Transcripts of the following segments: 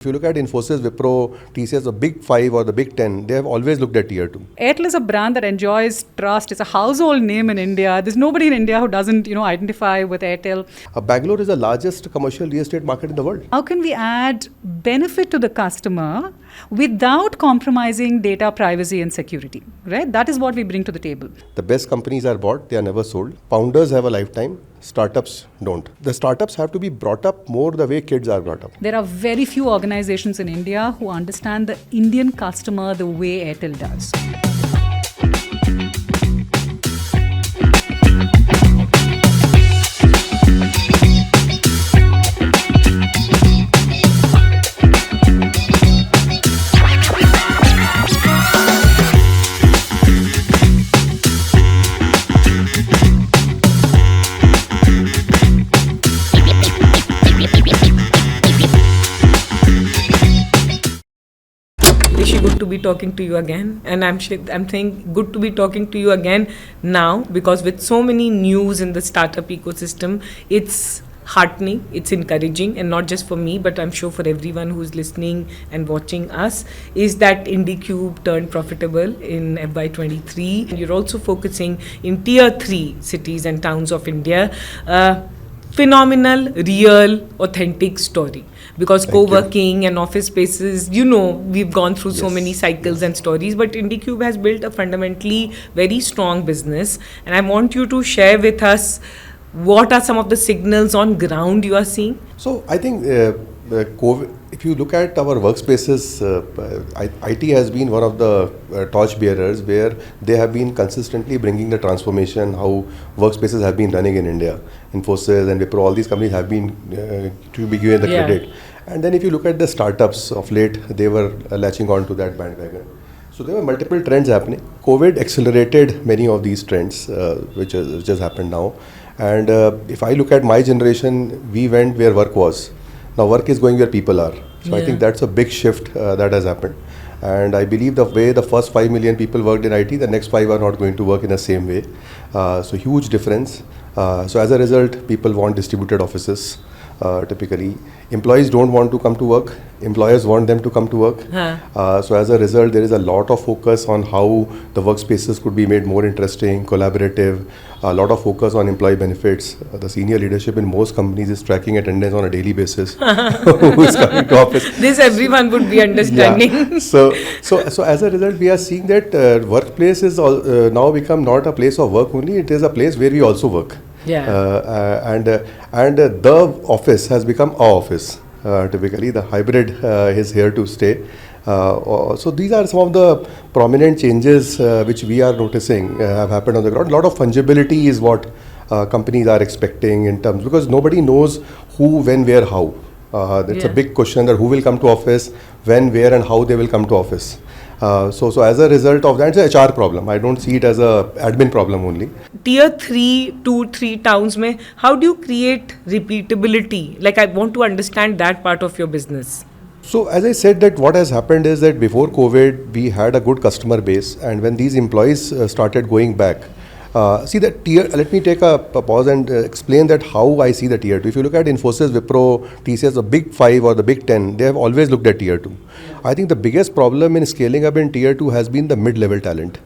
If you look at Infosys, Wipro, TCS, the big five or the big 10, they have always looked at tier 2. Airtel is a brand that enjoys trust. It's a household name in India. There's nobody in India who doesn't, identify with Airtel. Bangalore is the largest commercial real estate market in the world. How can we add benefit to the customer without compromising data privacy and security, right? That is what we bring to the table. The best companies are bought, they are never sold. Founders have a lifetime, startups don't. The startups have to be brought up more the way kids are brought up. There are very few organizations in India who understand the Indian customer the way Airtel does. Rishi, good to be talking to you again, and I'm saying good to be talking to you again now, because with so many news in the startup ecosystem, it's heartening, it's encouraging, and not just for me, but I'm sure for everyone who's listening and watching us, is that IndiQube turned profitable in FY23. You're also focusing in tier 3 cities and towns of India. Phenomenal, real, authentic story. Because co-working and office spaces, we've gone through so many cycles and stories, but IndiQube has built a fundamentally very strong business. And I want you to share with us what are some of the signals on ground you are seeing? So I think COVID, if you look at our workspaces, IT has been one of the torch bearers where they have been consistently bringing the transformation, how workspaces have been running in India. Infosys and Wipro, all these companies have been to be given the credit. And then if you look at the startups of late, they were latching on to that bandwagon. So there were multiple trends happening. COVID accelerated many of these trends, which has happened now. And if I look at my generation, we went where work was. Now work is going where people are. So I think that's a big shift that has happened. And I believe the way the first 5 million people worked in IT, the next 5 are not going to work in the same way. So huge difference. So as a result, people want distributed offices. Typically, employees don't want to come to work. Employers want them to come to work. So as a result, there is a lot of focus on how the workspaces could be made more interesting, collaborative, a lot of focus on employee benefits. The senior leadership in most companies is tracking attendance on a daily basis. Who is coming to office? This everyone would be understanding. Yeah. So as a result, we are seeing that workplace is now become not a place of work only. It is a place where we also work. And the office has become our office. Typically, the hybrid is here to stay. So these are some of the prominent changes which we are noticing have happened on the ground. A lot of fungibility is what companies are expecting in terms, because nobody knows who, when, where, how. That's a big question, that who will come to office, when, where, and how they will come to office. So as a result of that, it's an HR problem. I don't see it as a admin problem only. Tier 3, 2-3 towns, how do you create repeatability? Like, I want to understand that part of your business. So as I said, that what has happened is that before COVID, we had a good customer base, and when these employees started going back, see that tier, let me take a pause and explain that how I see the tier 2. If you look at Infosys, Wipro, TCS, the big 5 or the big 10, they have always looked at tier 2. I think the biggest problem in scaling up in tier 2 has been the mid-level talent.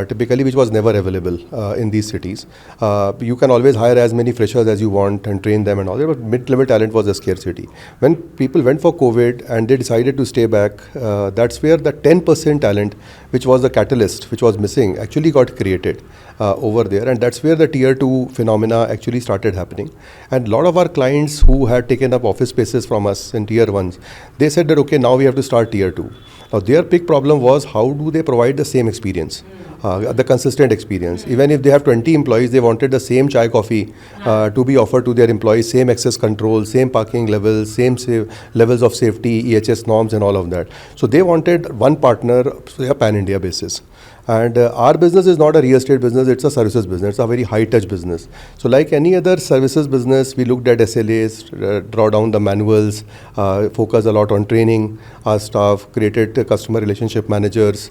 Typically, which was never available in these cities. You can always hire as many freshers as you want and train them and all that, but mid-level talent was a scarcity. When people went for COVID and they decided to stay back, that's where the 10% talent, which was the catalyst, which was missing, actually got created over there. And that's where the tier 2 phenomena actually started happening. And a lot of our clients who had taken up office spaces from us in tier 1s, they said that, okay, now we have to start tier 2. Now their big problem was, how do they provide the same experience? The consistent experience. Even if they have 20 employees, they wanted the same chai coffee to be offered to their employees, same access control, same parking levels, same levels of safety, EHS norms and all of that. So they wanted one partner, a pan-India basis. And our business is not a real estate business, it's a services business, it's a very high-touch business. So like any other services business, we looked at SLAs, draw down the manuals, focus a lot on training our staff, created customer relationship managers,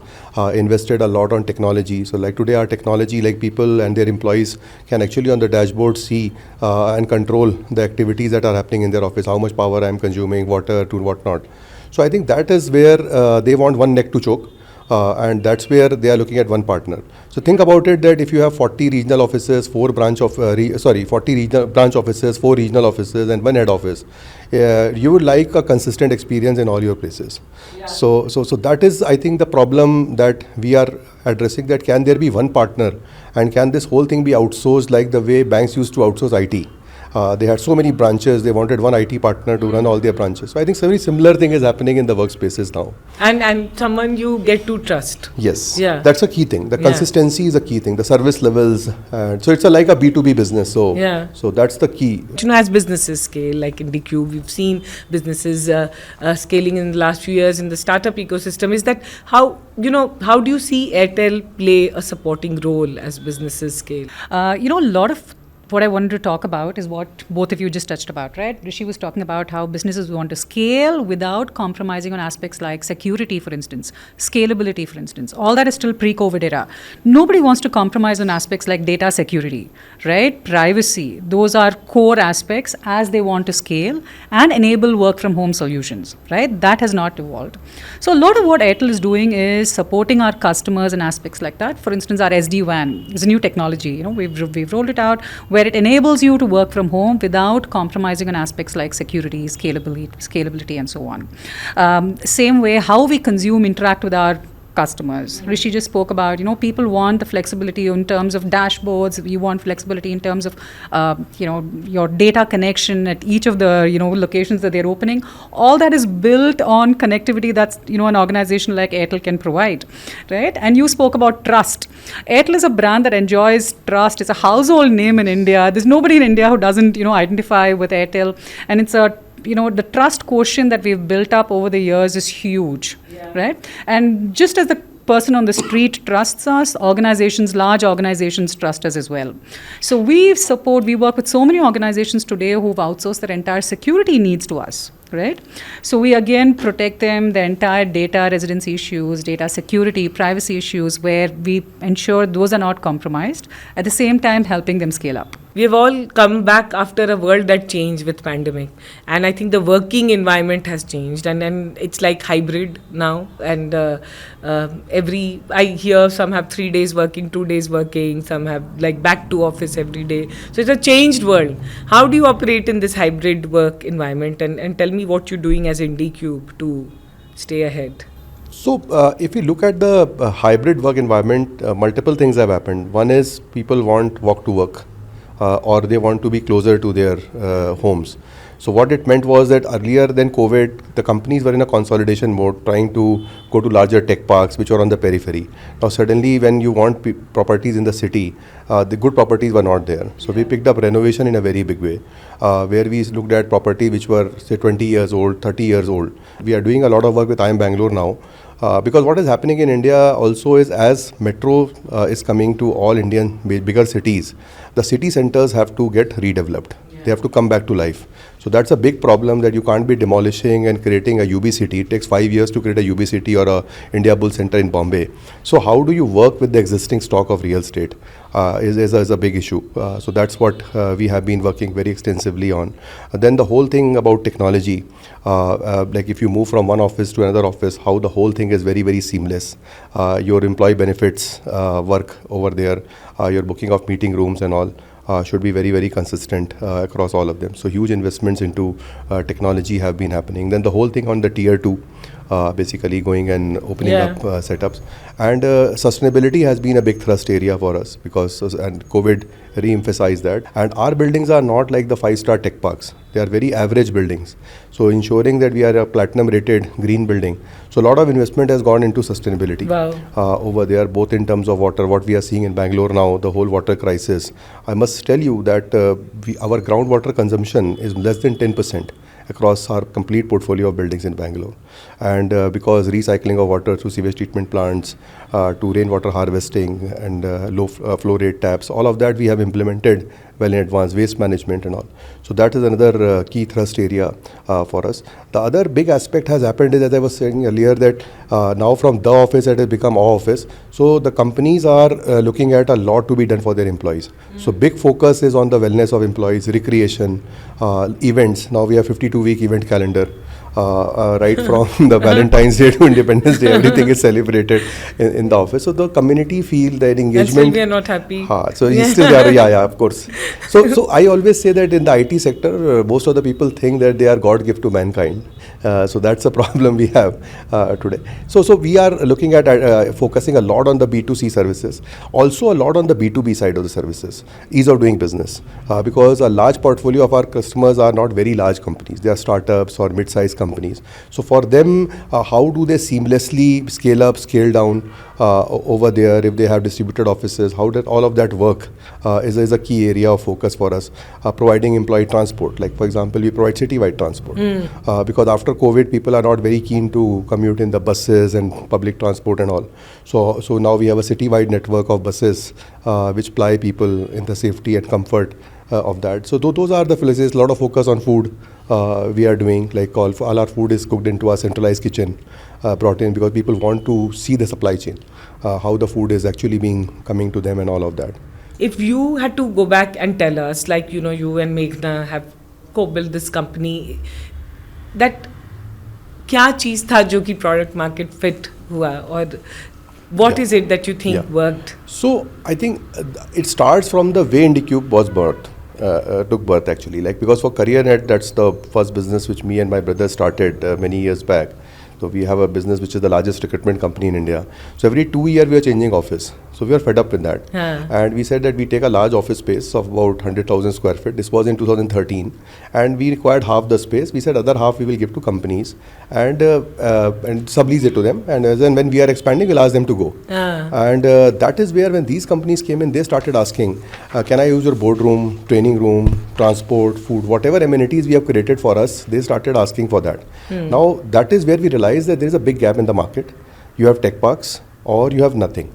invested a lot on technology. So like today our technology, like people and their employees can actually on the dashboard see and control the activities that are happening in their office, how much power I'm consuming, water to whatnot. So I think that is where they want one neck to choke. And that's where they are looking at one partner. So think about it that if you have 40 regional offices, 40 regional branch offices, 4 regional offices, and 1 head office, you would like a consistent experience in all your places. Yeah. So that is, I think, the problem that we are addressing. That can there be one partner, and can this whole thing be outsourced like the way banks used to outsource IT? They had so many branches, they wanted one IT partner to run all their branches. So I think a very similar thing is happening in the workspaces now. And someone you get to trust. Yes, yeah. That's a key thing. The consistency is a key thing, the service levels. So it's like a B2B business. So that's the key. As businesses scale, like IndiQube, we've seen businesses scaling in the last few years in the startup ecosystem. Is that how do you see Airtel play a supporting role as businesses scale? A lot of what I wanted to talk about is what both of you just touched about, right? Rishi was talking about how businesses want to scale without compromising on aspects like security, for instance, scalability, for instance. All that is still pre-COVID era. Nobody wants to compromise on aspects like data security, right? Privacy. Those are core aspects as they want to scale and enable work from home solutions, right? That has not evolved. So a lot of what Airtel is doing is supporting our customers in aspects like that. For instance, our SD-WAN is a new technology. We've rolled it out where it enables you to work from home without compromising on aspects like security, scalability, and so on. Same way, how we consume, interact with our customers. Rishi just spoke about, people want the flexibility in terms of dashboards. You want flexibility in terms of, your data connection at each of the, locations that they're opening. All that is built on connectivity that's, an organization like Airtel can provide, right? And you spoke about trust. Airtel is a brand that enjoys trust. It's a household name in India. There's nobody in India who doesn't, identify with Airtel. And it's the trust quotient that we've built up over the years is huge, right? And just as the person on the street trusts us, large organizations trust us as well. So we work with so many organizations today who've outsourced their entire security needs to us, right? So we again protect them, the entire data residency issues, data security, privacy issues, where we ensure those are not compromised, at the same time helping them scale up. We have all come back after a world that changed with pandemic, and I think the working environment has changed, and then it's like hybrid now, and I hear some have 3 days working, 2 days working, some have like back to office every day. So it's a changed world. How do you operate in this hybrid work environment, and tell me what you're doing as IndiQube to stay ahead? So if you look at the hybrid work environment, multiple things have happened. One is people want walk to work. Or they want to be closer to their homes. So what it meant was that earlier than COVID, the companies were in a consolidation mode, trying to go to larger tech parks which are on the periphery. Now suddenly when you want properties in the city, the good properties were not there. So we picked up renovation in a very big way, where we looked at property which were say 20 years old, 30 years old. We are doing a lot of work with IIM Bangalore now. Because what is happening in India also is, as metro is coming to all Indian bigger cities, the city centers have to get redeveloped. They have to come back to life. So that's a big problem, that you can't be demolishing and creating a UB city. It takes 5 years to create a UB city or a India Bull Center in Bombay. So how do you work with the existing stock of real estate is a big issue. So that's what we have been working very extensively on. Then the whole thing about technology, like if you move from one office to another office, how the whole thing is very, very seamless. Your employee benefits work over there, your booking of meeting rooms and all. Should be very, very consistent across all of them. So huge investments into technology have been happening. Then the whole thing on the tier 2, basically going and opening up setups. And sustainability has been a big thrust area for us, because and COVID re-emphasized that. And our buildings are not like the 5-star tech parks. They are very average buildings. So ensuring that we are a platinum rated green building. So a lot of investment has gone into sustainability over there, both in terms of water, what we are seeing in Bangalore now, the whole water crisis. I must tell you that our groundwater consumption is less than 10% across our complete portfolio of buildings in Bangalore. And because recycling of water through sewage treatment plants, to rainwater harvesting and low flow rate taps, all of that we have implemented well in advance, waste management and all. So that is another key thrust area for us. The other big aspect has happened is, as I was saying earlier, that now from the office it has become our office. So the companies are looking at a lot to be done for their employees. So big focus is on the wellness of employees, recreation, events. Now we have 52-week event calendar. right from the Valentine's Day to Independence Day, everything is celebrated in the office. So the community feel that engagement. And still we are not happy. So he's still there, yeah, of course. So I always say that in the IT sector, most of the people think that they are God gift to mankind. So that's a problem we have today. So we are looking at focusing a lot on the B2C services, also a lot on the B2B side of the services, ease of doing business, because a large portfolio of our customers are not very large companies. They are startups or mid-sized companies. So for them, how do they seamlessly scale up, scale down over there if they have distributed offices? How did all of that work is a key area of focus for us. Providing employee transport, like for example, we provide citywide transport because after COVID, people are not very keen to commute in the buses and public transport and all. So now we have a citywide network of buses which ply people in the safety and comfort of that. So those are the philosophies. A lot of focus on food we are doing, like all our food is cooked into our centralized kitchen, brought in because people want to see the supply chain, how the food is actually coming to them and all of that. If you had to go back and tell us, like, you and Meghna have co-built this company, that क्या चीज़ था जो कि product market fit हुआ, और what is it that you think worked? So I think it starts from the way IndiQube was took birth actually, like because for CareerNet, that's the first business which me and my brother started many years back. So we have a business which is the largest recruitment company in India. So every 2 years we are changing office. So we are fed up with that. And we said that we take a large office space of about 100,000 square feet. This was in 2013. And we required half the space. We said other half we will give to companies and sublease it to them. And then when we are expanding, we'll ask them to go. And that is where when these companies came in, they started asking, can I use your boardroom, training room, transport, food, whatever amenities we have created for us, they started asking for that. Now that is where we realized that there is a big gap in the market. You have tech parks or you have nothing.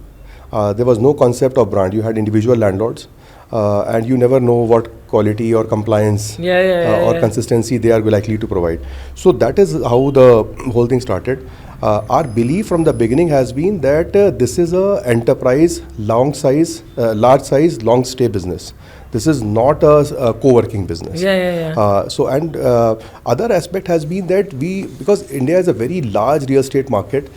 There was no concept of brand. You had individual landlords and you never know what quality or compliance or consistency they are likely to provide. So that is how the whole thing started. Our belief from the beginning has been that this is a enterprise, large size, long stay business. This is not a co-working business. So other aspect has been that because India is a very large real estate market,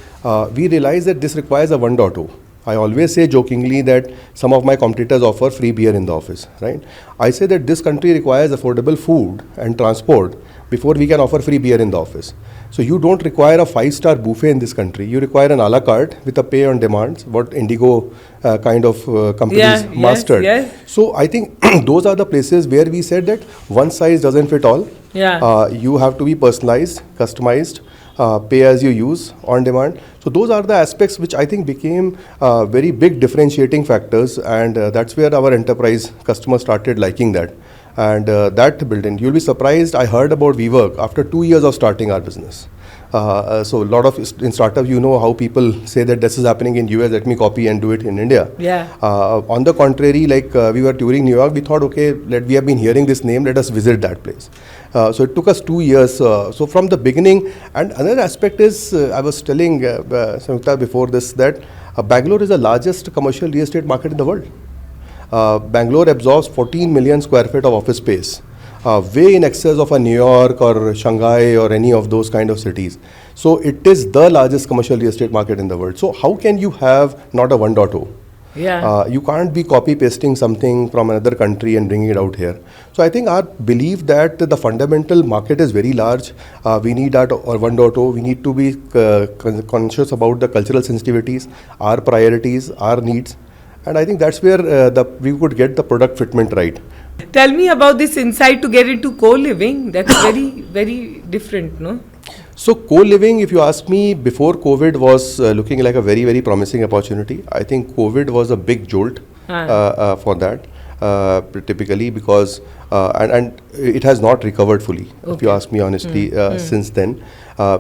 we realize that this requires a 1.0. I always say jokingly that some of my competitors offer free beer in the office, right? I say that this country requires affordable food and transport before we can offer free beer in the office. So you don't require a 5-star buffet in this country. You require an a la carte with a pay on demand, what Indigo kind of companies mastered. So I think those are the places where we said that one size doesn't fit all. You have to be personalized, customized, pay as you use, on demand. So those are the aspects which I think became very big differentiating factors, and that's where our enterprise customers started liking that. And that built in. You'll be surprised, I heard about WeWork after 2 years of starting our business. So a lot of in startup, how people say that this is happening in US, let me copy and do it in India. On the contrary, like we were touring New York, we thought, okay, we have been hearing this name, let us visit that place. So it took us 2 years. So from the beginning, and another aspect is, I was telling Samyuktha before this, that Bangalore is the largest commercial real estate market in the world. Bangalore absorbs 14 million square feet of office space. Way in excess of a New York or Shanghai or any of those kind of cities. So it is the largest commercial real estate market in the world. So how can you have not a 1.0? You can't be copy pasting something from another country and bringing it out here. So I think our belief that the fundamental market is very large. We need that or 1.0. We need to be conscious about the cultural sensitivities, our priorities, our needs. And I think that's where we could get the product fitment right. Tell me about this insight to get into co-living. That's very, very different, no? So co-living, if you ask me, before COVID was looking like a very, very promising opportunity. I think COVID was a big jolt for that, typically because, and it has not recovered fully, if you ask me honestly, since then.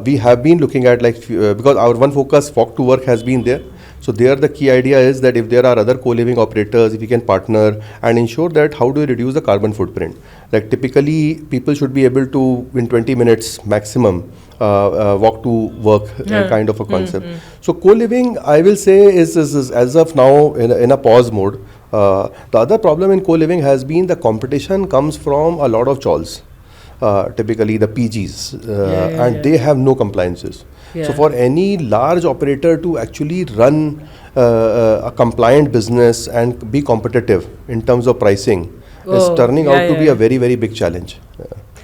We have been looking at because our one focus, walk to work, has been there. So there the key idea is that if there are other co-living operators, if we can partner and ensure that how do we reduce the carbon footprint. Like typically people should be able to, in 20 minutes maximum, walk to work kind of a concept. So co-living, I will say, is as of now in a pause mode. The other problem in co-living has been the competition comes from a lot of chawls. typically the PGs, and they have no compliances. Yeah. So for any large operator to actually run a compliant business and be competitive in terms of pricing is turning out to be a very, very big challenge.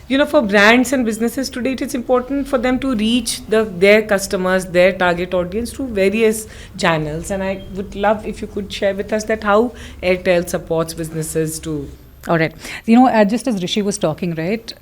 You know, for brands and businesses today, it is important for them to reach their customers, their target audience through various channels. And I would love if you could share with us that how Airtel supports businesses to... All right. You know, just as Rishi was talking, right,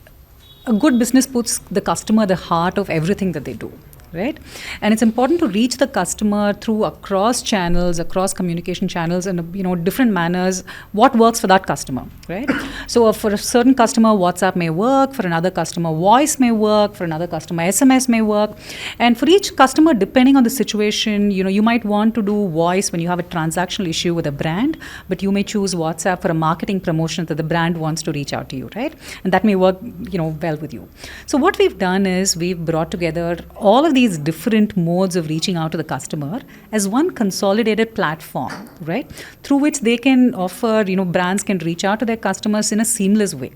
a good business puts the customer at the heart of everything that they do. Right? And it's important to reach the customer through across channels, across communication channels, and different manners, what works for that customer, right? So for a certain customer, WhatsApp may work, for another customer, voice may work, for another customer, SMS may work. And for each customer, depending on the situation, you might want to do voice when you have a transactional issue with a brand, but you may choose WhatsApp for a marketing promotion that the brand wants to reach out to you, right? And that may work, well with you. So what we've done is we've brought together all of these different modes of reaching out to the customer as one consolidated platform, right? Through which they can offer, brands can reach out to their customers in a seamless way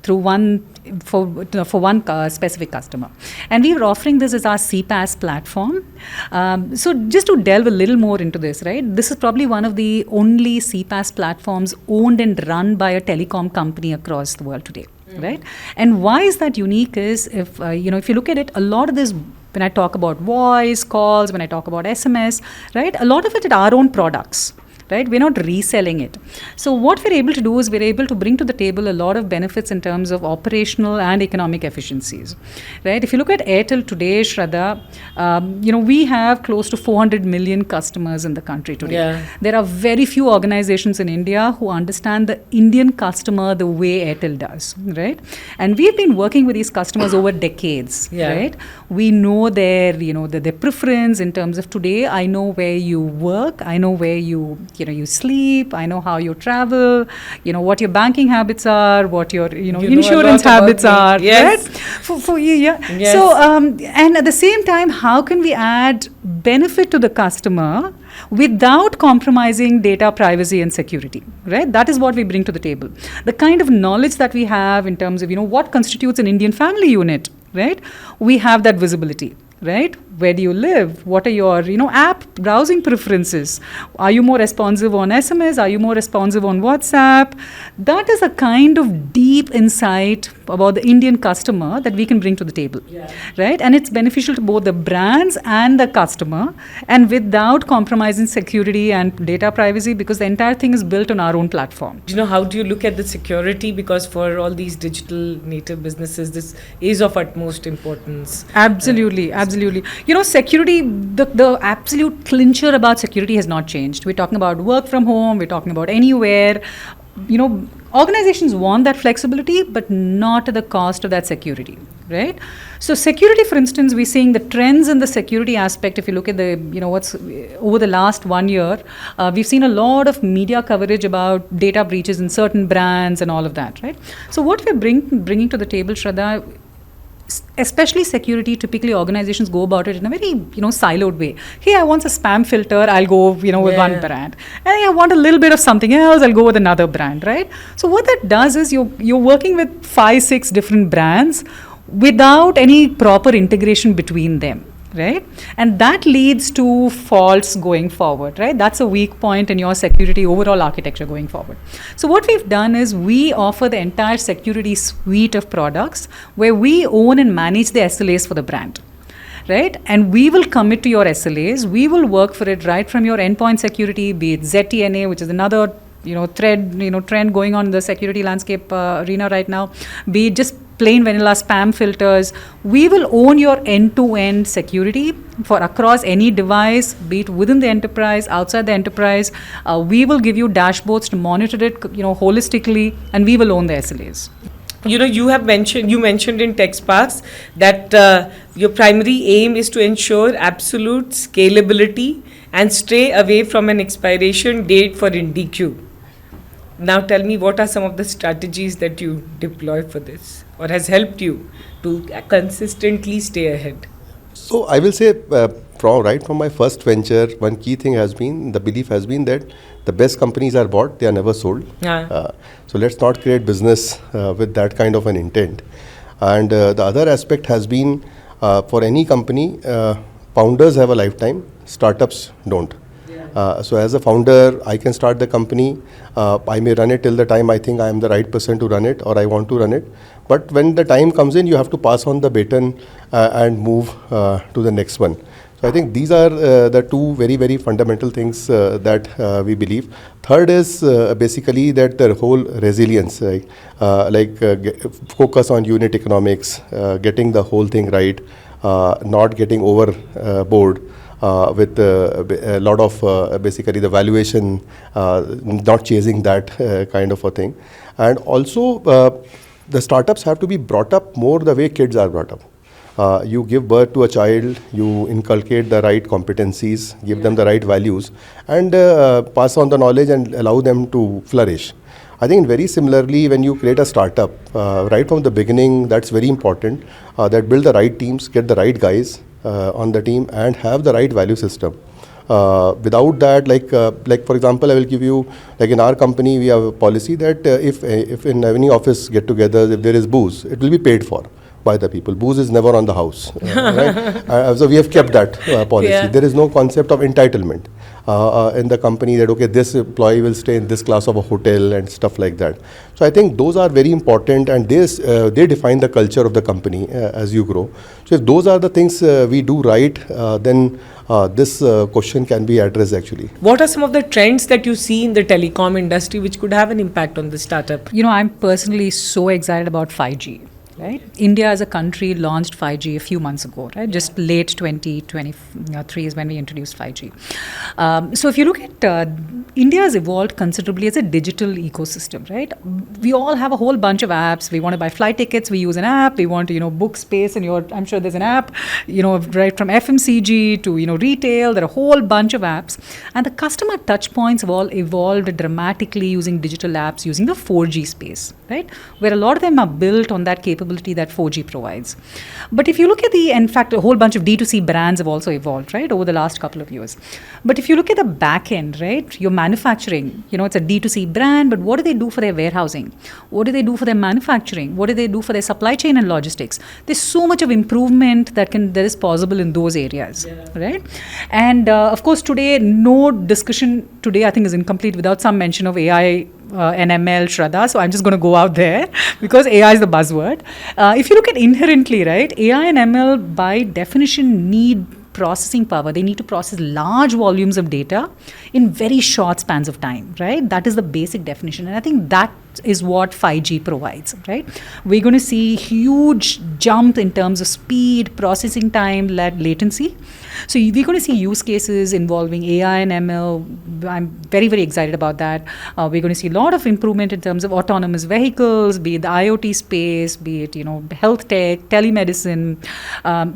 through one specific customer. And we are offering this as our CPaaS platform. So just to delve a little more into this, right? This is probably one of the only CPaaS platforms owned and run by a telecom company across the world today. Right? And why is that unique is if you look at it, a lot of this, when I talk about voice calls, when I talk about SMS, right, a lot of it are our own products. Right? We're not reselling it. So what we're able to do is we're able to bring to the table a lot of benefits in terms of operational and economic efficiencies. Right? If you look at Airtel today, Shradha, we have close to 400 million customers in the country today. Yeah. There are very few organizations in India who understand the Indian customer the way Airtel does. Right? And we've been working with these customers over decades. Yeah. Right? We know their preference in terms of today. I know where you work. I know where you sleep, I know how you travel, what your banking habits are, what your, insurance habits are. Yes. Right? For you, yeah. Yes. So, and at the same time, how can we add benefit to the customer without compromising data privacy and security, right? That is what we bring to the table. The kind of knowledge that we have in terms of, what constitutes an Indian family unit, right? We have that visibility. Right? Where do you live? What are your, app browsing preferences? Are you more responsive on SMS? Are you more responsive on WhatsApp? That is a kind of deep insight about the Indian customer that we can bring to the table. Yeah. Right? And it's beneficial to both the brands and the customer, and without compromising security and data privacy, because the entire thing is built on our own platform. How do you look at the security? Because for all these digital native businesses, this is of utmost importance. Absolutely. Security, the absolute clincher about security has not changed. We're talking about work from home, we're talking about anywhere. Organizations want that flexibility, but not at the cost of that security, right? So security, for instance, we're seeing the trends in the security aspect. If you look at what's over the last 1 year, we've seen a lot of media coverage about data breaches in certain brands and all of that, right? So what we're bringing to the table, Shradha, especially security, typically organizations go about it in a very, siloed way. Hey, I want a spam filter, I'll go, with one brand. And I want a little bit of something else, I'll go with another brand, right? So what that does is you're working with 5-6 different brands without any proper integration between them. Right? And that leads to faults going forward, right? That's a weak point in your security overall architecture going forward. So what we've done is we offer the entire security suite of products where we own and manage the SLAs for the brand. Right? And we will commit to your SLAs. We will work for it right from your endpoint security, be it ZTNA, which is another trend going on in the security landscape arena right now, be it just plain vanilla spam filters. We will own your end-to-end security for across any device, be it within the enterprise, outside the enterprise. We will give you dashboards to monitor it, holistically, and we will own the SLAs. You mentioned in TechSparks that your primary aim is to ensure absolute scalability and stay away from an expiration date for IndiQube. Now tell me, what are some of the strategies that you deploy for this, or has helped you to consistently stay ahead? So I will say, from my first venture, one key thing has been, the belief has been that the best companies are bought, they are never sold. So let's not create business with that kind of an intent. And the other aspect has been for any company, founders have a lifetime, startups don't. So as a founder, I can start the company. I may run it till the time I think I am the right person to run it or I want to run it. But when the time comes in, you have to pass on the baton and move to the next one. So I think these are the two very, very fundamental things that we believe. Third is basically that the whole resilience, focus on unit economics, getting the whole thing right, not getting overboard. With a lot of basically the valuation, not chasing that kind of a thing. And also the startups have to be brought up more the way kids are brought up. You give birth to a child, you inculcate the right competencies, give them the right values, and pass on the knowledge and allow them to flourish. I think very similarly, when you create a startup, right from the beginning, that's very important, that build the right teams, get the right guys on the team and have the right value system. Without that, like for example, I will give you, like in our company, we have a policy that if in any office get-together, if there is booze, it will be paid for by the people. Booze is never on the house, right? So we have kept that policy. Yeah. There is no concept of entitlement in the company that, okay, this employee will stay in this class of a hotel and stuff like that. So I think those are very important, and they define the culture of the company as you grow. So if those are the things we do right, then this question can be addressed actually. What are some of the trends that you see in the telecom industry which could have an impact on the startup? I'm personally so excited about 5G. Right? India as a country launched 5G a few months ago, right? Just late 2023 is when we introduced 5G. So if you look at India has evolved considerably as a digital ecosystem, right? We all have a whole bunch of apps. We want to buy flight tickets, we use an app. We want to, book space in I'm sure there's an app, right from FMCG to, retail. There are a whole bunch of apps. And the customer touch points have all evolved dramatically using digital apps, using the 4G space, right? Where a lot of them are built on that capability that 4G provides. But if you look at in fact, a whole bunch of D2C brands have also evolved, right, over the last couple of years. But if you look at the back end, right, your manufacturing, it's a D2C brand, but what do they do for their warehousing? What do they do for their manufacturing? What do they do for their supply chain and logistics? There's so much of improvement that is possible in those areas, right? And of course, today, no discussion today, I think, is incomplete without some mention of AI and ML, Shradha. So I'm just going to go out there because AI is the buzzword. If you look at inherently, right, AI and ML by definition need processing power. They need to process large volumes of data in very short spans of time, right? That is the basic definition. And I think that is what 5G provides, right? We're going to see huge jump in terms of speed, processing time, latency. So we're going to see use cases involving AI and ML. I'm very, very excited about that. We're going to see a lot of improvement in terms of autonomous vehicles, be it the IoT space, be it, health tech, telemedicine.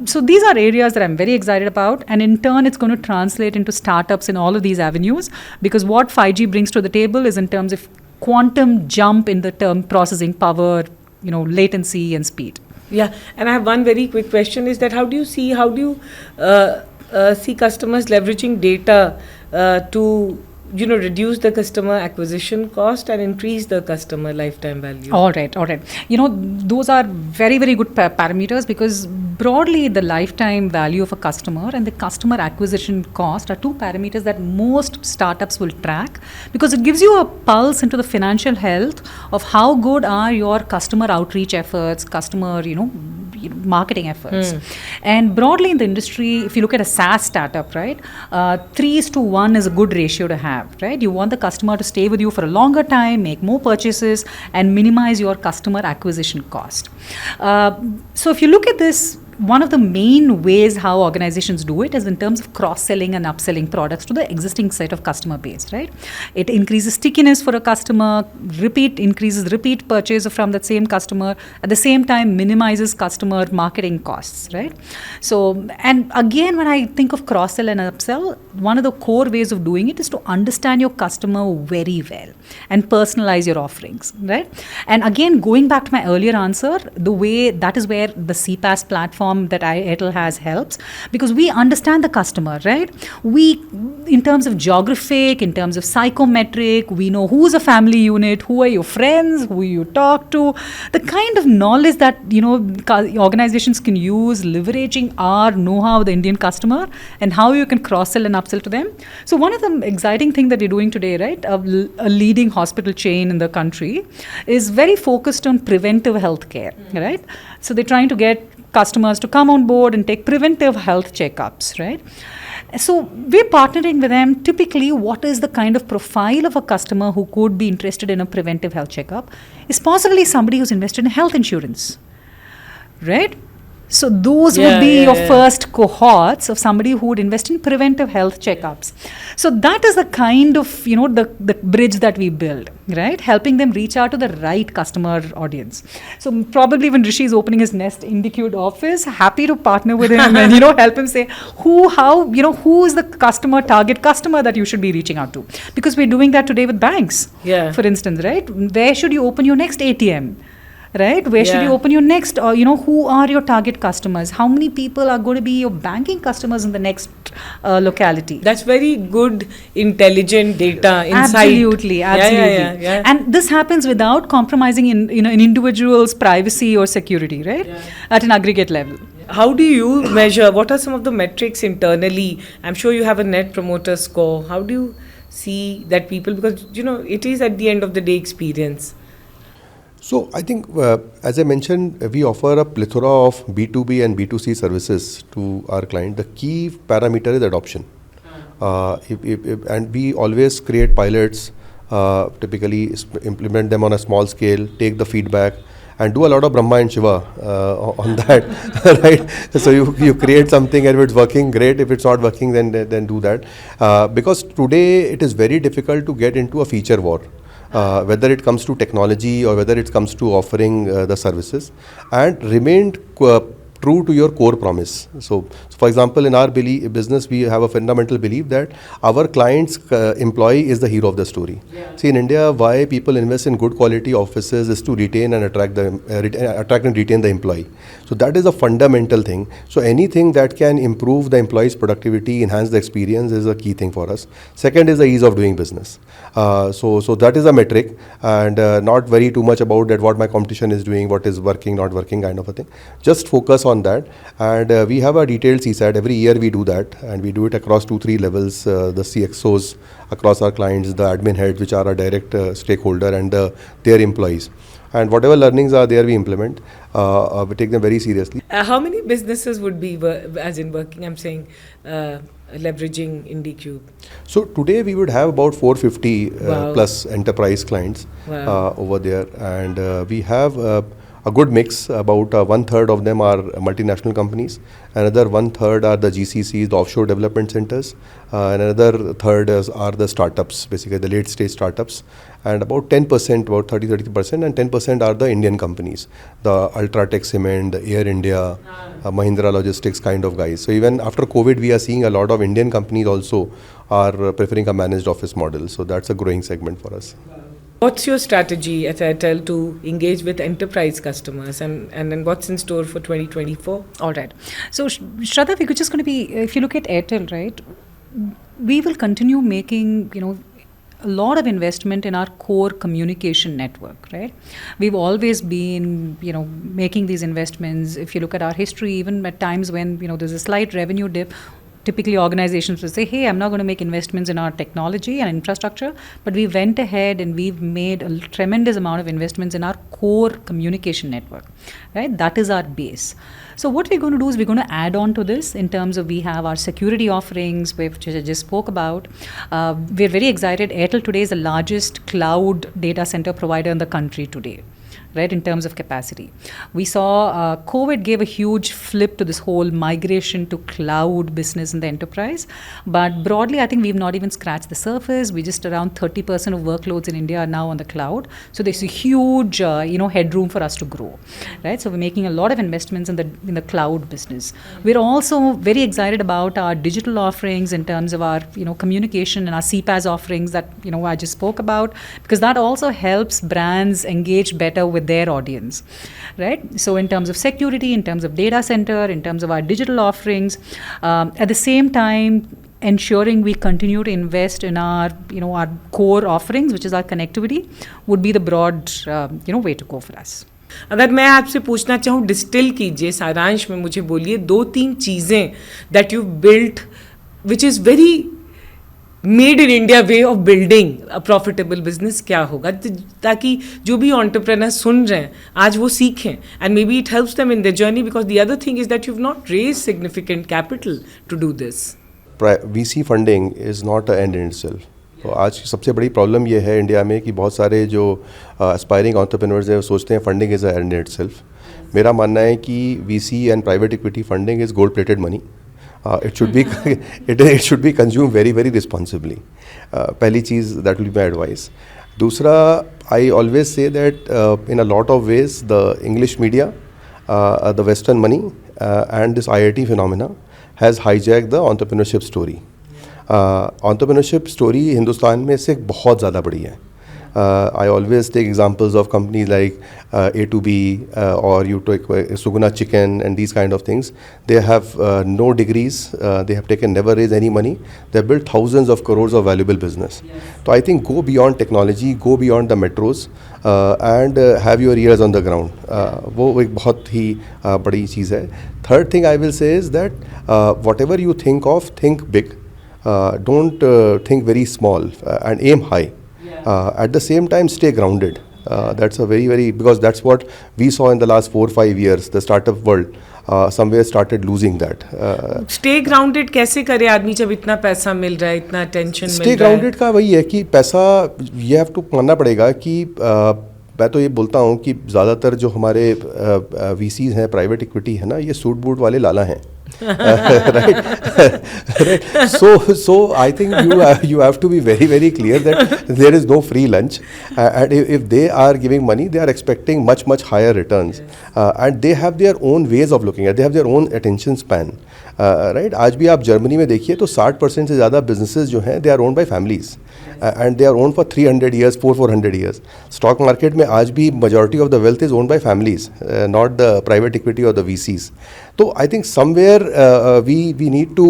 So these are areas that I'm very excited about. And in turn, it's going to translate into startups in all of these avenues, because what 5G brings to the table is in terms of quantum jump in the term processing power, latency and speed. Yeah, and I have one very quick question is that how do you see customers leveraging data to reduce the customer acquisition cost and increase the customer lifetime value? All right. Those are very, very good parameters, because broadly the lifetime value of a customer and the customer acquisition cost are two parameters that most startups will track, because it gives you a pulse into the financial health of how good are your customer outreach efforts, customer, marketing efforts. And broadly in the industry, if you look at a SaaS startup, right, 3:1 is a good ratio to have, right? You want the customer to stay with you for a longer time, make more purchases, and minimize your customer acquisition cost. So if you look at this, one of the main ways how organizations do it is in terms of cross-selling and upselling products to the existing set of customer base, right? It increases stickiness for a customer, increases repeat purchase from that same customer, at the same time minimizes customer marketing costs, right? So, and again, when I think of cross-sell and upsell, one of the core ways of doing it is to understand your customer very well and personalize your offerings, right? And again, going back to my earlier answer, the way that is where the CPaaS platform platform that Airtel has helps, because we understand the customer, right? We, in terms of geographic, in terms of psychometric, we know who's a family unit, who are your friends, who you talk to, the kind of knowledge that, organizations can use, leveraging our know-how of the Indian customer and how you can cross-sell and upsell to them. So one of the exciting things that you're doing today, right, a leading hospital chain in the country is very focused on preventive healthcare, right? So they're trying to get customers to come on board and take preventive health checkups, right? So we're partnering with them. Typically, what is the kind of profile of a customer who could be interested in a preventive health checkup is possibly somebody who's invested in health insurance, right? So those would be your first cohorts of somebody who would invest in preventive health checkups. So that is the kind of, the bridge that we build, right? Helping them reach out to the right customer audience. So probably when Rishi is opening his next IndiQube office, happy to partner with him and, help him say who is the target customer that you should be reaching out to. Because we're doing that today with banks, for instance, right? Where should you open your next ATM? Right? Where should you open your next, who are your target customers? How many people are going to be your banking customers in the next locality? That's very good, intelligent data, insight. Absolutely. Yeah. And this happens without compromising in an individual's privacy or security, right? At an aggregate level. How do you measure? What are some of the metrics internally? I'm sure you have a net promoter score. How do you see that people, because, it is at the end of the day experience. So I think, as I mentioned, we offer a plethora of B2B and B2C services to our client. The key parameter is adoption. And we always create pilots, typically implement them on a small scale, take the feedback, and do a lot of Brahma and Shiva on that, right? So you create something, and if it's working, great. If it's not working, then do that. Because today it is very difficult to get into a feature war. Whether it comes to technology or whether it comes to offering the services, and remain true to your core promise. So for example, in our business, we have a fundamental belief that our client's employee is the hero of the story. See, in India, why people invest in good quality offices is to retain and attract and retain the employee. So that is a fundamental thing. So anything that can improve the employee's productivity, enhance the experience, is a key thing for us. Second is the ease of doing business. So that is a metric, and not very too much about that what my competition is doing, what is working, not working, kind of a thing. Just focus on that, and we have a detailed CSAT. Every year we do that, and we do it across 2-3 levels. The CXOs across our clients, the admin heads, which are our direct stakeholder, and their employees. And whatever learnings are there, we implement. We take them very seriously. How many businesses would be, as in working, I'm saying, leveraging IndiQube? So today we would have about 450 plus enterprise clients over there, and we have a good mix. About 1/3 of them are multinational companies, another 1/3 are the GCCs, the offshore development centers, and another third are the startups, basically the late stage startups, and about 10%, about 30%, and 10% are the Indian companies, the Ultratech Cement, the Air India, Mahindra Logistics kind of guys. So even after COVID, we are seeing a lot of Indian companies also are preferring a managed office model. So that's a growing segment for us. What's your strategy at Airtel to engage with enterprise customers, and then what's in store for 2024? All right. So Shradha, we're just going to be, if you look at Airtel, right, we will continue making, a lot of investment in our core communication network, right? We've always been, making these investments. If you look at our history, even at times when, there's a slight revenue dip, typically organizations will say, hey, I'm not going to make investments in our technology and infrastructure, but we went ahead and we've made a tremendous amount of investments in our core communication network, right? That is our base. So what we're going to do is we're going to add on to this in terms of we have our security offerings, which I just spoke about. We're very excited. Airtel today is the largest cloud data center provider in the country today, right, in terms of capacity. We saw COVID gave a huge flip to this whole migration to cloud business in the enterprise. But broadly, I think we've not even scratched the surface. We just around 30% of workloads in India are now on the cloud. So there's a huge, headroom for us to grow, right? So we're making a lot of investments in the in the cloud business. We're also very excited about our digital offerings in terms of our communication and our CPaaS offerings that I just spoke about, because that also helps brands engage better with their audience, right? So in terms of security, in terms of data center, in terms of our digital offerings, at the same time ensuring we continue to invest in our our core offerings, which is our connectivity, would be the broad way to go for us. अगर मैं आपसे पूछना चाहूँ, distil कीजिए, सारांश में मुझे बोलिए 2-3 चीज़ें that you built which is very made in India way of building a profitable business, क्या होगा ताकि जो भी एंटरप्रेन्योर सुन रहे हैं आज वो सीखें and maybe it helps them in their journey, because the other thing is that you have not raise significant capital to do this. VC funding is not a end in itself. तो आज की सबसे बड़ी problem ये है India में कि बहुत सारे जो एस्पायरिंग एंटरप्रेन्योर्स हैं वो सोचते हैं funding is a end in itself. मेरा मानना है कि VC and private equity funding is gold plated money. It should be consumed very, very responsibly. पहली चीज़, that will be my advice. दूसरा, I always say that in a lot of ways the English media, the Western money and this IIT phenomena has hijacked the entrepreneurship story. Entrepreneurship story Hindustan में से बहुत ज़्यादा बड़ी है. I always take examples of companies like A2B or you take Suguna Chicken and these kind of things. They have no degrees, they have never raised any money. They have built thousands of crores of valuable business. So I think go beyond technology, go beyond the metros and have your ears on the ground. वो एक बहुत ही बड़ी चीज़ है. Third thing I will say is that whatever you think of, think big. Don't think very small and aim high. At the same time, stay grounded. That's a very, very, because that's what we saw in the last 4-5 years. The startup world somewhere started losing that. Stay grounded कैसे करे आदमी जब इतना पैसा मिल रहा है, इतना attention मिल रहा है? Stay grounded का वही है कि पैसा, you have to मानना पड़ेगा कि मैं तो ये बोलता हूँ कि ज़्यादातर जो हमारे VCs हैं, प्राइवेट इक्विटी है ना, ये सूट बूट वाले लाला हैं. right. So I think you have to be very, very clear that there is no free lunch, and if they are giving money, they are expecting much higher returns. And they have their own ways of looking at, they have their own attention span. Right. आज भी आप Germany में देखिए तो 60% से ज़्यादा businesses जो हैं, they are owned by families. And they are owned for 300 years, 400 years. Stock market में आज भी majority of the wealth is owned by families, not the private equity or the VCs. So I think somewhere we need to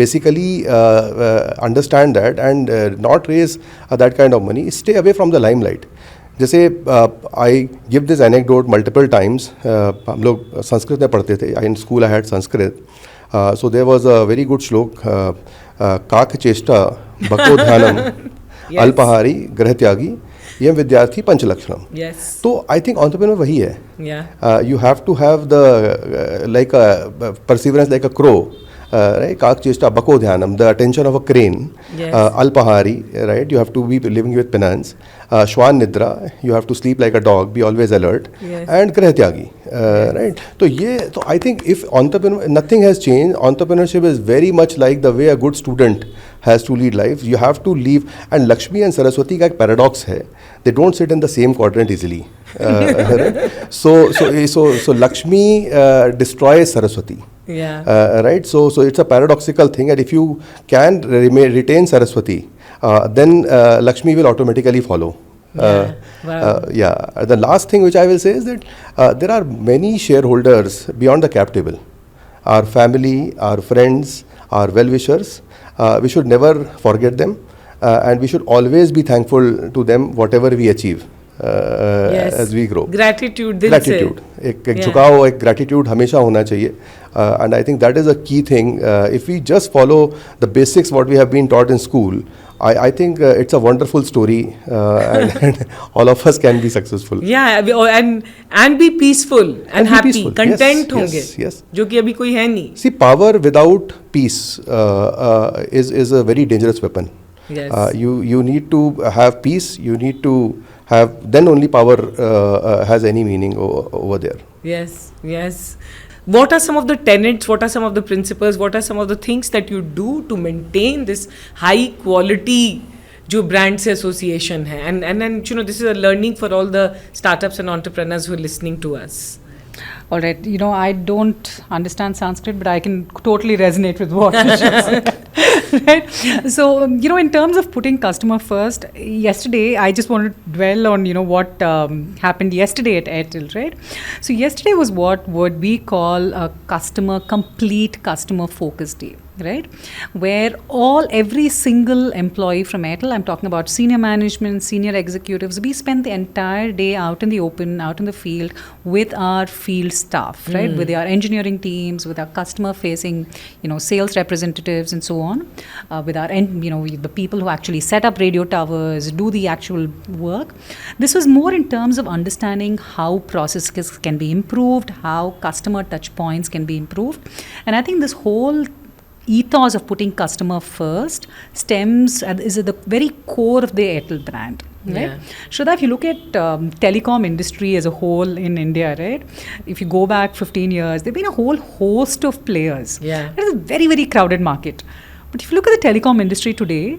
basically understand that and not raise that kind of money. Stay away from the limelight. जैसे I give this anecdote multiple times. हम लोग संस्कृत में पढ़ते थे. In school I had Sanskrit. So there was a very good shlok. काक चेष्टा भक्तो ध्यानम अल्पहारी ग्रह त्यागी यम विद्यार्थी पंचलक्षणम. तो आई थिंक एंटरप्रेन्योर वही है. You have to have the like a perseverance like a crow, right? काक चेष्टा बको ध्यानम, the attention of a crane. Alpahari, right? You have to be living with penance. Shwan nidra, you have to sleep like a dog, be always alert. And grah tyagi, right? So I think if nothing has changed, entrepreneurship is very much like the way a good student has to lead life. You have to leave, and Lakshmi and Saraswati का एक paradox है. They don't sit in the same quadrant easily. Right? So Lakshmi destroys Saraswati. Right. So it's a paradoxical thing, and if you can retain Saraswati, then Lakshmi will automatically follow. The last thing which I will say is that there are many shareholders beyond the cap table. Our family, our friends, our well-wishers. We should never forget them, and we should always be thankful to them whatever we achieve. As we grow. Gratitude. एक झुकाव, एक gratitude हमेशा होना चाहिए. And I think that is a key thing. If we just follow the basics what we have been taught in school, I think it's a wonderful story, and all of us can be successful. And be peaceful and happy, peaceful. Content होंगे. Yes. जो कि अभी कोई है नहीं. See, power without peace is a very dangerous weapon. You need to have peace. You need to have, then only power has any meaning over there. Yes. What are some of the tenets, what are some of the principles, what are some of the things that you do to maintain this high quality जो brand से association है? And this is a learning for all the startups and entrepreneurs who are listening to us. All right. I don't understand Sanskrit, but I can totally resonate with what Rishi said. Right? So, in terms of putting customer first, yesterday, I just want to dwell on, what happened yesterday at Airtel, right? So, yesterday was what would we call a complete customer focus day. Right, where every single employee from Airtel, I'm talking about senior management, senior executives, we spent the entire day out in the open, out in the field with our field staff, right, with our engineering teams, with our customer-facing, sales representatives, and so on, with our, the people who actually set up radio towers, do the actual work. This was more in terms of understanding how processes can be improved, how customer touch points can be improved, and I think this whole ethos of putting customer first is at the very core of the Airtel brand. Right? Yeah. Shradha, if you look at telecom industry as a whole in India, right? If you go back 15 years, there've been a whole host of players. Yeah. It is a very, very crowded market. But if you look at the telecom industry today,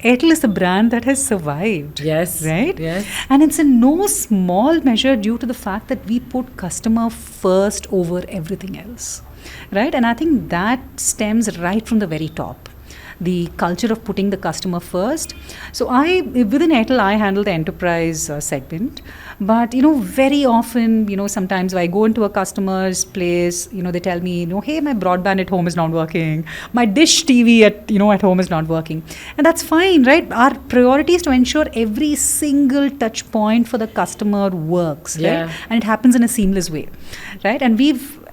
Airtel is the brand that has survived. Yes. Right? Yes. And it's in no small measure due to the fact that we put customer first over everything else. Right? And I think that stems right from the very top. The culture of putting the customer first. So within Airtel, I handle the enterprise segment. But, very often, sometimes I go into a customer's place, they tell me, hey, my broadband at home is not working. My dish TV at home is not working. And that's fine, right? Our priority is to ensure every single touch point for the customer works, right? And it happens in a seamless way, right? And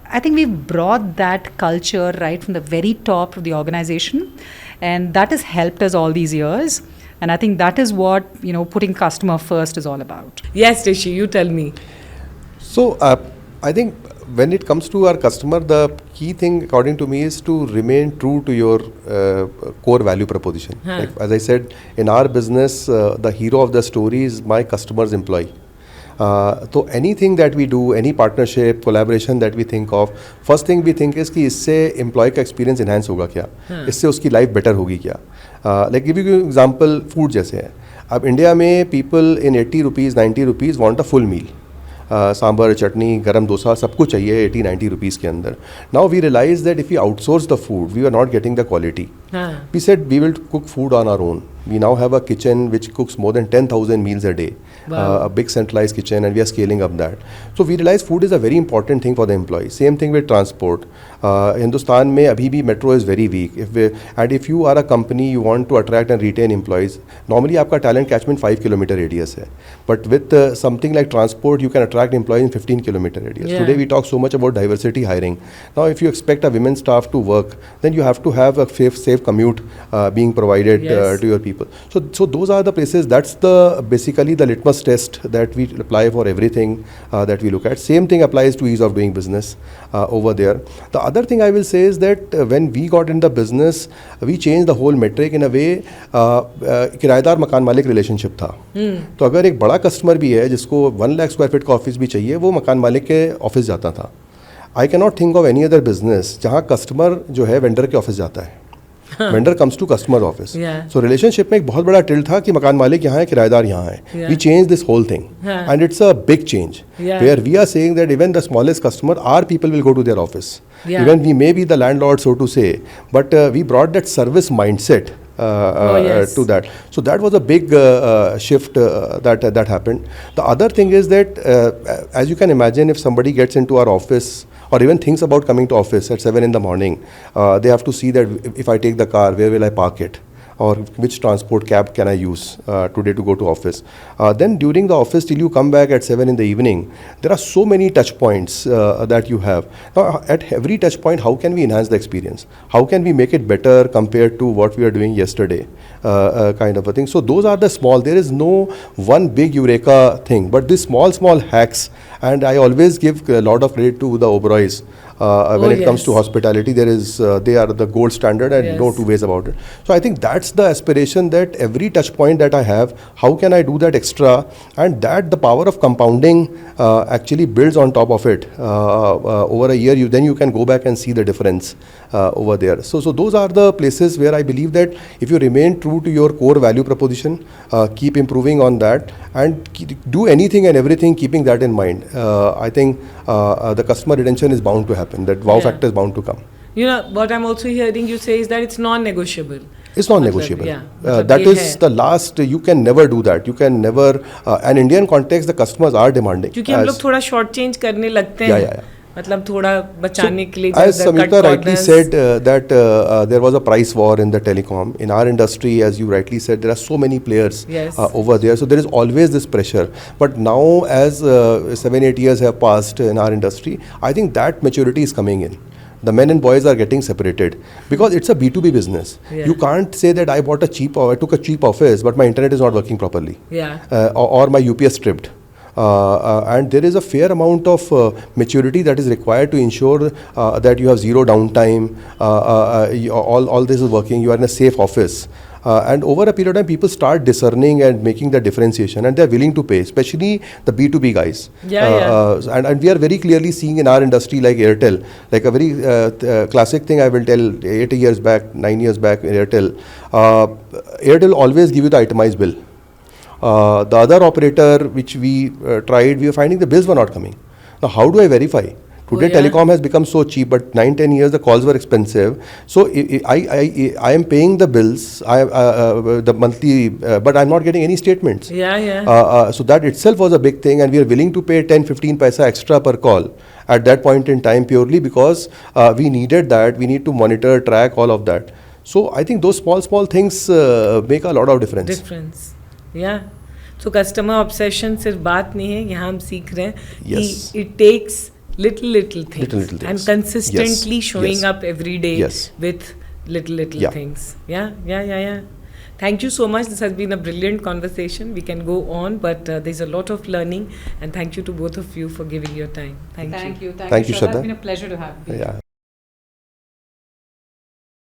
I think we've brought that culture right from the very top of the organization, and that has helped us all these years. And I think that is what, putting customer first is all about. Yes, Rishi, you tell me. So, I think when it comes to our customer, the key thing, according to me, is to remain true to your core value proposition. Like, as I said, in our business, the hero of the story is my customer's employee. So anything that we do, any partnership, collaboration that we think of, first thing we think is कि इससे employee का experience enhance होगा क्या, इससे उसकी life better होगी क्या. Like give you an example, food जैसे है. अब इंडिया में people in 80 rupees, 90 rupees want a full meal. Sambar, चटनी, गरम डोसा सब कुछ चाहिए 80-90 rupees के अंदर. Now we realize that if we outsource the food, we are not getting the quality. We said we will cook food on our own. We now have a kitchen which cooks more than 10,000 meals a day. Wow. A big centralized kitchen, and we are scaling up that. So we realize food is a very important thing for the employee. Same thing with transport. Hindustan mein abhi bhi metro is very weak. If you are a company, you want to attract and retain employees, normally aapka talent catchment 5 kilometer radius hai. But with something like transport, you can attract employees in 15 kilometer radius. Yeah. Today we talk so much about diversity hiring. Now if you expect a women staff to work, then you have to have a safe commute being provided to your people. So those are the places. That's basically the litmus test that we apply for everything that we look at. Same thing applies to ease of doing business over there. The other thing I will say is that when we got in the business, we changed the whole metric in a way. किराएदार मकान मालिक relationship था. तो अगर एक बड़ा customer भी है जिसको 1 लाख स्क्वायर फीट का ऑफिस भी चाहिए, वो मकान मालिक के ऑफिस जाता था. I cannot think of any other business जहाँ कस्टमर जो है वेंडर के ऑफिस जाता है. Vendor comes to customer office. So relationship में एक बहुत बड़ा tilt था कि मकान मालिक यहाँ है, किराएदार यहाँ है. We changed this whole thing, and it's a big change. Where we are saying that even the smallest customer, our people will go to their office. Even we may be the landlord, so to say, but we brought that service mindset to that. So that was a big shift that happened. The other thing is that as you can imagine, if somebody gets into our office or even thinks about coming to office at 7 in the morning, they have to see that if I take the car, where will I park it? Or which transport cab can I use today to go to office. Then during the office till you come back at 7 in the evening, there are so many touch points that you have. Now at every touch point, how can we enhance the experience? How can we make it better compared to what we were doing yesterday, kind of a thing. So those are the small, there is no one big eureka thing, but these small hacks, and I always give a lot of credit to the Oberois. When it comes to hospitality, they are the gold standard, and no two ways about it. So I think that's the aspiration, that every touch point that I have, how can I do that extra, and that the power of compounding actually builds on top of it. Over a year, then you can go back and see the difference over there. So those are the places where I believe that if you remain true to your core value proposition, keep improving on that, and do anything and everything keeping that in mind. I think the customer retention is bound to happen. That wow factor is bound to come. You know, what I'm also hearing you say is that it's non-negotiable. It's non-negotiable. Yeah, That is the last. You can never do that. You can never. An Indian context, the customers are demanding. क्योंकि हम लोग थोड़ा short change करने लगते हैं. मतलब थोड़ा बचाने के लिए. As Samyuktha rightly said that there was a price war in the telecom. In our industry, as you rightly said, there are so many players over there. So there is always this pressure. But now, as 7-8 years have passed in our industry, I think that maturity is coming in. The men and boys are getting separated because it's a B2B business. Yeah. You can't say that I took a cheap office, but my internet is not working properly. Yeah. Or my UPS tripped. And there is a fair amount of maturity that is required to ensure that you have zero downtime, all this is working, you are in a safe office. And over a period of time, people start discerning and making the differentiation, and they're willing to pay, especially the B2B guys. And we are very clearly seeing in our industry like Airtel, like a very classic thing I will tell 8 years back, 9 years back in Airtel. Airtel always give you the itemized bill. The other operator which we tried, we were finding the bills were not coming. Now, how do I verify? Today, telecom has become so cheap, but 9-10 years the calls were expensive. So I am paying the bills, the monthly, but I'm not getting any statements. So that itself was a big thing, and we are willing to pay 10-15 paisa extra per call at that point in time purely because we needed that. We need to monitor, track all of that. So I think those small things make a lot of difference. Yeah. So customer obsession सिर्फ बात नहीं है, यहाँ हम सीख रहे हैं कि it takes little things and consistently showing up every day with little things. Yeah. Thank you so much. This has been a brilliant conversation. We can go on, but there's a lot of learning, and thank you to both of you for giving your time. Thank you. Thank you, Shradha. It's been a pleasure to have you. Yeah.